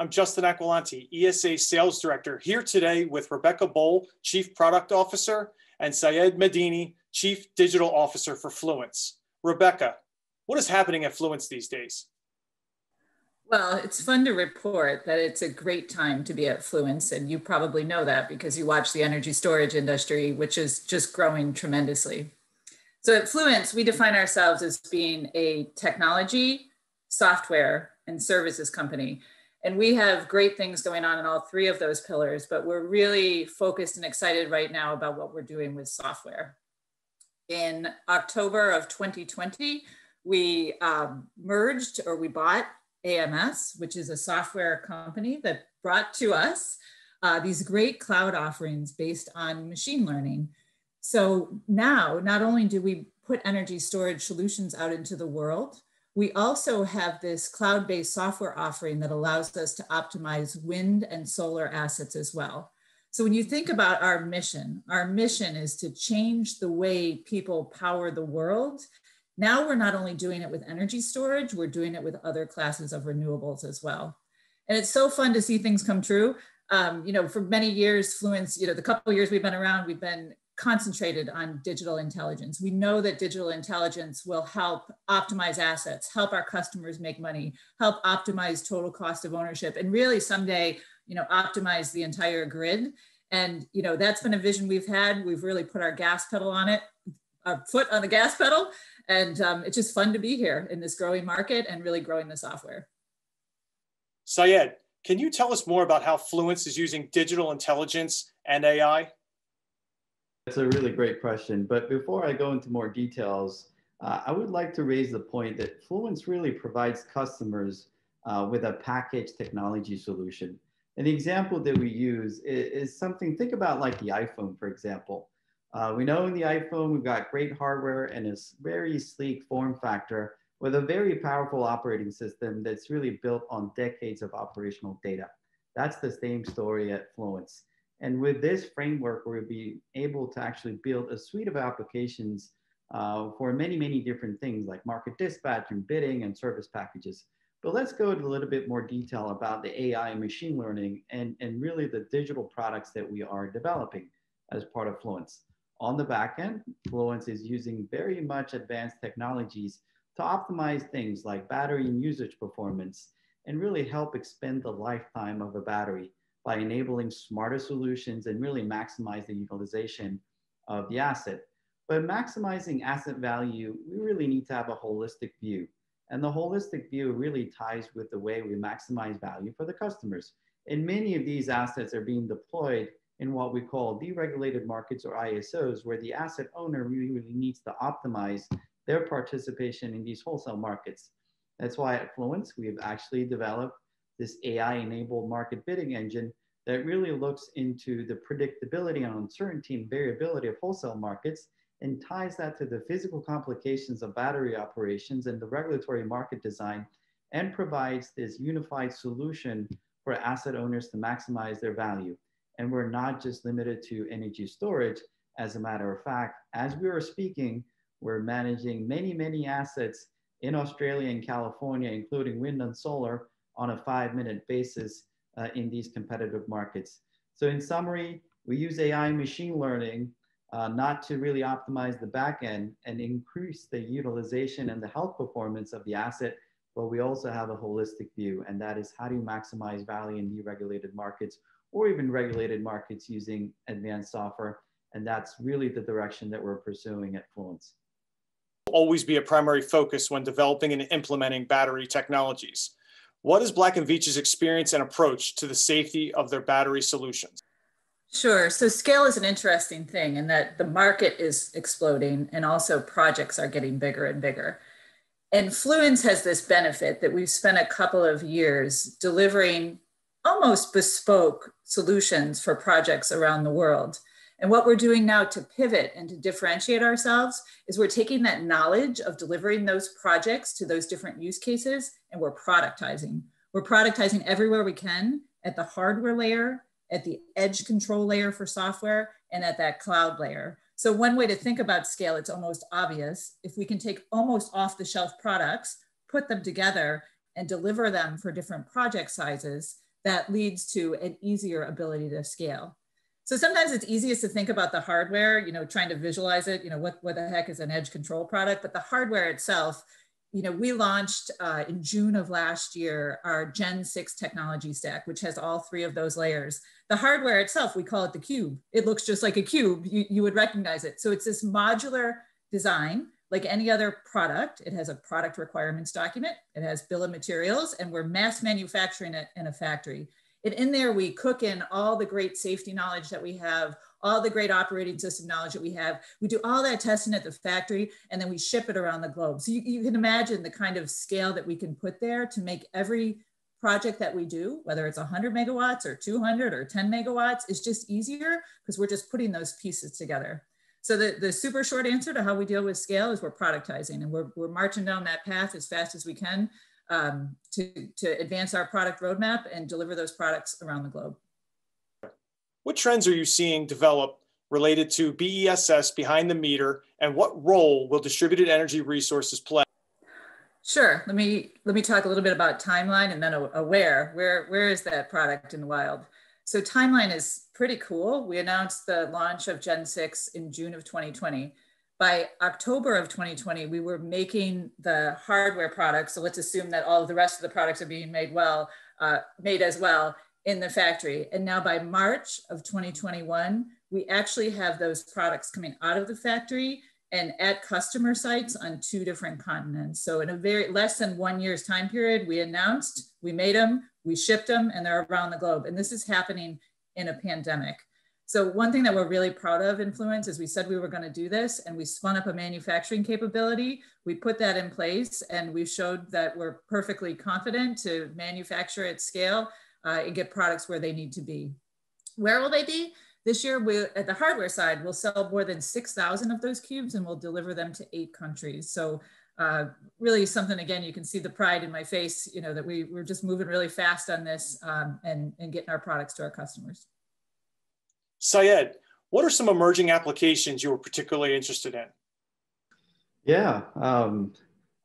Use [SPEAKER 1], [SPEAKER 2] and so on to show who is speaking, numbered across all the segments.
[SPEAKER 1] I'm Justin Aquilante, ESA Sales Director, here today with Rebecca Bohl, Chief Product Officer, and Syed Medini, Chief Digital Officer for Fluence. Rebecca, what is happening at Fluence these days?
[SPEAKER 2] Well, it's fun to report that it's a great time to be at Fluence, and you probably know that because you watch the energy storage industry, which is just growing tremendously. So at Fluence, we define ourselves as being a technology, software, and services company. And we have great things going on in all three of those pillars, but we're really focused and excited right now about what we're doing with software. In October of 2020, we we bought AMS, which is a software company that brought to us these great cloud offerings based on machine learning. So now, not only do we put energy storage solutions out into the world, we also have this cloud-based software offering that allows us to optimize wind and solar assets as well. So when you think about our mission is to change the way people power the world. Now we're not only doing it with energy storage, we're doing it with other classes of renewables as well. And it's so fun to see things come true. For many years, Fluence, the couple of years we've been around, we've been concentrated on digital intelligence. We know that digital intelligence will help optimize assets, help our customers make money, help optimize total cost of ownership, and really someday, optimize the entire grid. And, that's been a vision we've had. We've really put our foot on the gas pedal. And it's just fun to be here in this growing market and really growing the software.
[SPEAKER 1] Syed, can you tell us more about how Fluence is using digital intelligence and AI?
[SPEAKER 3] That's a really great question. But before I go into more details, I would like to raise the point that Fluence really provides customers with a packaged technology solution. An example that we use is something, think about like the iPhone, for example. We know in the iPhone, we've got great hardware and a very sleek form factor with a very powerful operating system that's really built on decades of operational data. That's the same story at Fluence. And with this framework, we'll be able to actually build a suite of applications for many, many different things like market dispatch and bidding and service packages. But let's go into a little bit more detail about the AI and machine learning and really the digital products that we are developing as part of Fluence. On the back end, Fluence is using very much advanced technologies to optimize things like battery and usage performance and really help expand the lifetime of a battery by enabling smarter solutions and really maximize the utilization of the asset. But maximizing asset value, we really need to have a holistic view. And the holistic view really ties with the way we maximize value for the customers. And many of these assets are being deployed in what we call deregulated markets or ISOs, where the asset owner really needs to optimize their participation in these wholesale markets. That's why at Fluence, we've actually developed this AI-enabled market bidding engine that really looks into the predictability and uncertainty and variability of wholesale markets and ties that to the physical complications of battery operations and the regulatory market design and provides this unified solution for asset owners to maximize their value. And we're not just limited to energy storage. As a matter of fact, as we are speaking, we're managing many, many assets in Australia and California, including wind and solar, on a 5-minute basis in these competitive markets. So in summary, we use AI and machine learning not to really optimize the back end and increase the utilization and the health performance of the asset, but we also have a holistic view, and that is how do you maximize value in deregulated markets or even regulated markets using advanced software. And that's really the direction that we're pursuing at Fluence.
[SPEAKER 1] Always be a primary focus when developing and implementing battery technologies. What is Black & Veatch's experience and approach to the safety of their battery solutions?
[SPEAKER 2] Sure. So scale is an interesting thing in that the market is exploding and also projects are getting bigger and bigger. And Fluence has this benefit that we've spent a couple of years delivering almost bespoke solutions for projects around the world. And what we're doing now to pivot and to differentiate ourselves is we're taking that knowledge of delivering those projects to those different use cases and we're productizing. We're productizing everywhere we can at the hardware layer, at the edge control layer for software, and at that cloud layer. So one way to think about scale, it's almost obvious. If we can take almost off-the-shelf products, put them together and deliver them for different project sizes, that leads to an easier ability to scale. So sometimes it's easiest to think about the hardware, trying to visualize it, what the heck is an edge control product, but the hardware itself, we launched in June of last year, our Gen 6 technology stack, which has all three of those layers. The hardware itself, we call it the cube. It looks just like a cube. You would recognize it. So it's this modular design, like any other product. It has a product requirements document. It has bill of materials, and we're mass manufacturing it in a factory. And in there, we cook in all the great safety knowledge that we have, all the great operating system knowledge that we have. We do all that testing at the factory, and then we ship it around the globe. So you can imagine the kind of scale that we can put there to make every project that we do, whether it's 100 megawatts or 200 or 10 megawatts, is just easier because we're just putting those pieces together. So the super short answer to how we deal with scale is we're productizing, and we're marching down that path as fast as we can to advance our product roadmap and deliver those products around the globe.
[SPEAKER 1] What trends are you seeing develop related to BESS behind the meter, and what role will distributed energy resources play?
[SPEAKER 2] Sure. Let me talk a little bit about Timeline and then where is that product in the wild? So Timeline is pretty cool. We announced the launch of Gen 6 in June of 2020. By October of 2020, we were making the hardware products. So let's assume that all of the rest of the products are being made as well in the factory. And now by March of 2021, we actually have those products coming out of the factory and at customer sites on 2 different continents. So in a very less than 1 year's time period, we announced, we made them, we shipped them, and they're around the globe. And this is happening in a pandemic. So one thing that we're really proud of in Fluence is we said we were going to do this, and we spun up a manufacturing capability. We put that in place, and we showed that we're perfectly confident to manufacture at scale and get products where they need to be. Where will they be? This year, at the hardware side, we'll sell more than 6,000 of those cubes, and we'll deliver them to 8 countries. So really something, again, you can see the pride in my face, that we're just moving really fast on this and getting our products to our customers.
[SPEAKER 1] Syed, what are some emerging applications you were particularly interested in?
[SPEAKER 3] Yeah,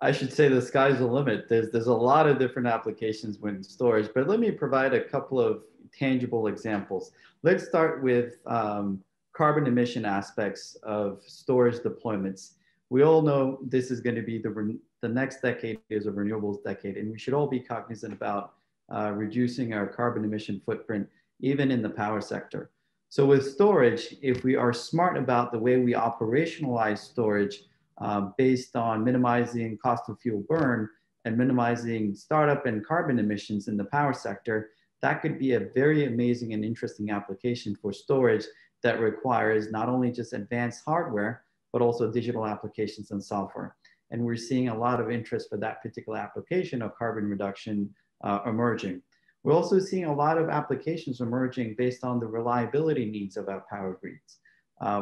[SPEAKER 3] I should say the sky's the limit. There's a lot of different applications when storage, but let me provide a couple of tangible examples. Let's start with carbon emission aspects of storage deployments. We all know this is going to be the next decade is a renewables decade, and we should all be cognizant about reducing our carbon emission footprint, even in the power sector. So with storage, if we are smart about the way we operationalize storage based on minimizing cost of fuel burn and minimizing startup and carbon emissions in the power sector, that could be a very amazing and interesting application for storage that requires not only just advanced hardware, but also digital applications and software. And we're seeing a lot of interest for that particular application of carbon reduction emerging. We're also seeing a lot of applications emerging based on the reliability needs of our power grids.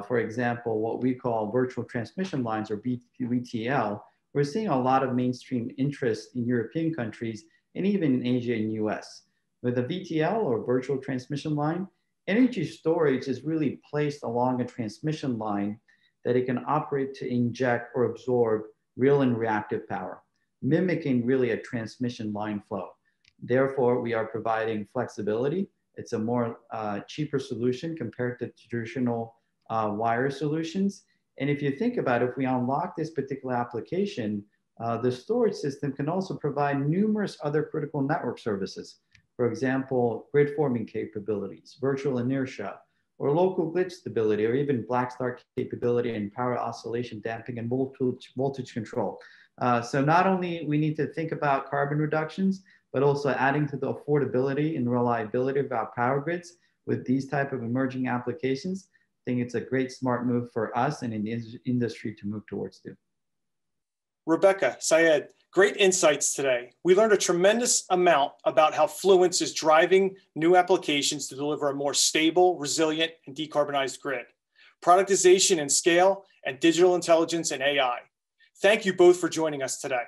[SPEAKER 3] For example, what we call virtual transmission lines, or VTL, we're seeing a lot of mainstream interest in European countries and even in Asia and US. With a VTL, or virtual transmission line, energy storage is really placed along a transmission line that it can operate to inject or absorb real and reactive power, mimicking really a transmission line flow. Therefore, we are providing flexibility. It's a more cheaper solution compared to traditional wire solutions. And if you think about it, if we unlock this particular application, the storage system can also provide numerous other critical network services. For example, grid forming capabilities, virtual inertia, or local glitch stability, or even black start capability and power oscillation damping and voltage control. So not only we need to think about carbon reductions, but also adding to the affordability and reliability of our power grids with these type of emerging applications. I think it's a great smart move for us and in the industry to move towards too.
[SPEAKER 1] Rebecca, Syed, great insights today. We learned a tremendous amount about how Fluence is driving new applications to deliver a more stable, resilient, and decarbonized grid, productization and scale, and digital intelligence and AI. Thank you both for joining us today.